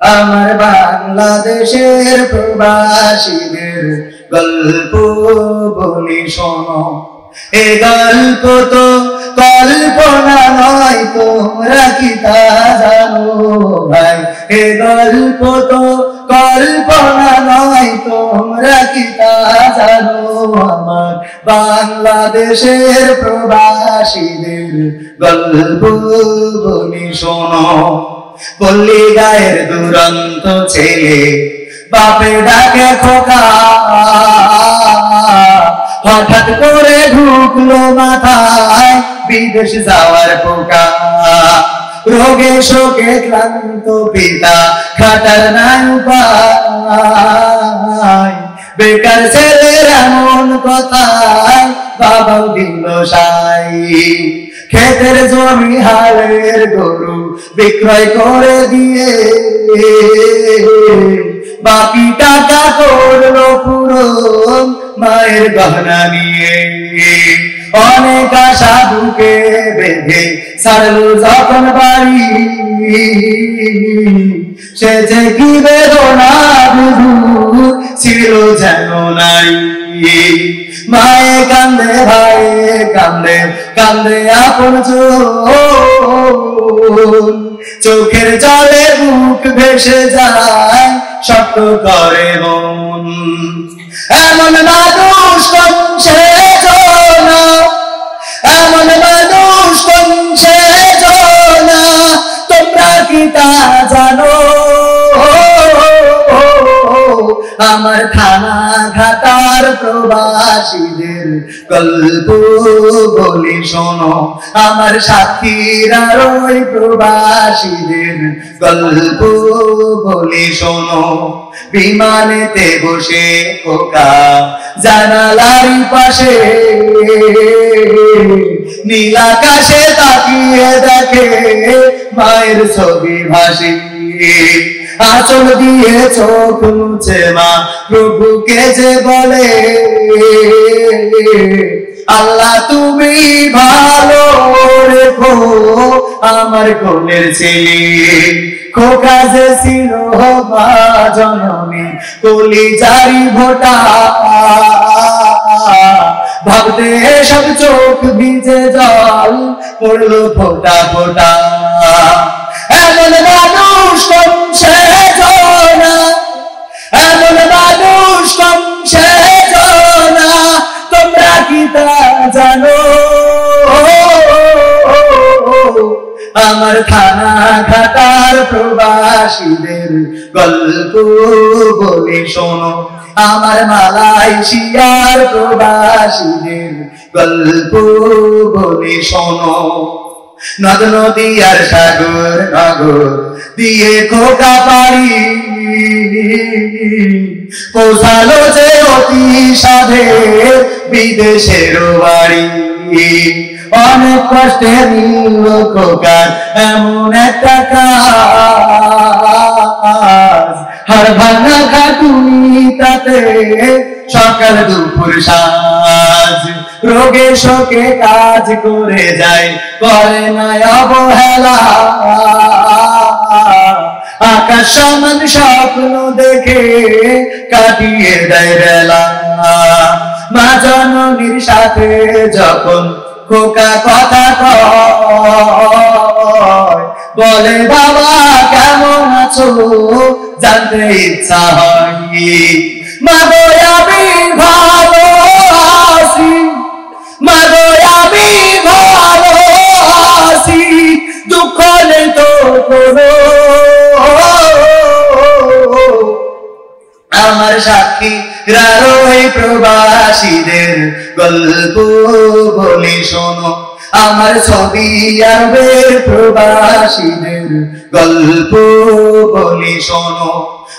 আমার বাংলাদেশের প্রবাসীদের গল্প বলি শোনো। এ গল্প তো কল্পনা নয়, তোমরা কি তা জানো ভাই? এ গল্প তো কল্পনা নয়, তোমরা কি তা জানো? আমার বাংলাদেশের প্রবাসীদের গল্প বলি শোনো। পল্লী গায়ের দুরন্ত ছেলে বাপে ডাকে খোকা, হঠাৎ করে ঢুকলো মাথায় বিদেশ যাওয়ার পোকা। রোগে শোকে ক্লান্ত পিতা খাটার নাই উপায়, বেকার ছেলের এমন কথায় বাবাও দিল সাই। ক্ষেতের জমি হালের গরু বিক্রয় করে দিয়ে বাকি টাকা করলো পূরণ মায়ের গহনা নিয়ে। অনেক আশা বুকে বেঁধে ছাড়লো যখন বাড়ি, সে যে কি বেদনা বুঝু ছিল যেন নারী। মায়ে কান্দে, ভাইয়ে কান্দে, কান্দে আপন চোখের জলে বুক ভেসে যায়, শক্ত করে মন। এমন মানুষ কোন সেজনা, এমন মানুষ কোন সেজনা, তোমরা কি তা জানো? আমার থানা ঘাটার প্রবাসীদের গল্প বলি শোনো। আমার সাথীরা ওই প্রবাসীদের গল্প বলি শোনো। বিমানেতে বসে খোকা জানালার পাশে নীল আকাশে তাকিয়ে দেখে মায়ের ছবি ভাসি। আঁচল দিয়ে চোখ মুছে মা প্রভুকে যে বলে, আল্লাহ তুমি ভালো রেখো আমার কোলের ছেলে। খোকা যে ছিল মা জননী কলিজারি ভোটা, ভাবতে সব চোখ ভিজে জল পড়লো ফোটা ফোটা। এমন মানুষ কোন সেজনা, এমন মানুষ কোন সেজনা, তোমরা কি তা জানো? আমার থানা ঘাটার প্রবাসীদের গল্প বলি শোনো। আমার মালয়েশিয়ার প্রবাসীদের গল্প বলি শোনো। নদ নদী আর সাগর নগর দিয়ে খোকা পারি পৌঁছালো যে অতি সাধে বিদেশের বাড়ি। অনেক কষ্টে নিল খোকার এমন একটা কাজ, হাড় ভাঙা খাটুনি তাতে সকাল দুপুর সাজ। রোগে শোকে কাজ করে যায়, করে না অবহেলা। আকাশ সমান স্বপ্ন দেখে কাটিয়ে দেয় বেলা। মা জননীর সাথে যখন খোকা কথা কয়, বলে বাবা কেমন আছো জানতে ইচ্ছা হয়। মা গো আমি ভালো আছি, মা গো আমি ভালো আছি, দুঃখ নেই তো কোনো। আমার সাক্ষী রারোই প্রবাসীদের গল্প বলি শোনো। আমার সৌদি আরবের প্রবাসীদের গল্প বলি শোনো।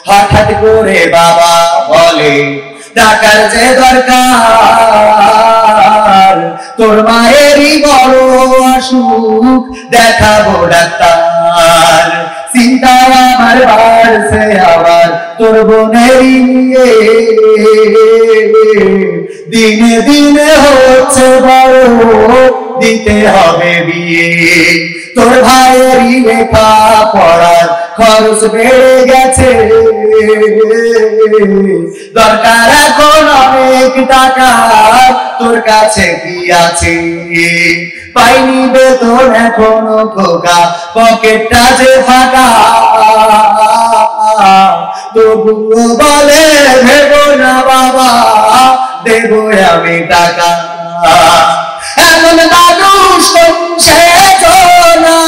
হঠাৎ করে বাবা বলে টাকার যে দরকার, তোর মায়েরই বড় অসুখ দেখাবো ডাক্তার। চিন্তায় আমার বাড়ছে আবার তোর বোনেরই নিয়ে, দিনে দিনে হচ্ছে বড় দিতে হবে বিয়ে। তোর ভাইয়েরই লেখা পড়ার খরচ বেড়ে গেছে, দরকার এখন অনেক টাকা, তোর কাছে কি আছে? পাইনি বেতন এখনো খোকা, পকেটটা যে ফাঁকা, তবুও বলে ভেবো না বাবা, দেবো আমি টাকা। এমন মানুষ করছে না,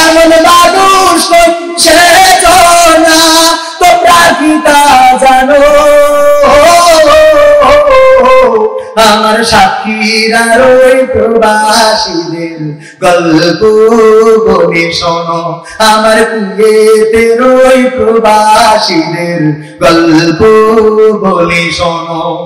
এমন মানুষ করছে না, তোমরা কি তা জানো? আমার সাথীরা ওই প্রবাসীদের গল্প বলে শোনো, আমার কুয়েতের ওই প্রবাসীদের গল্প বলে শোনো।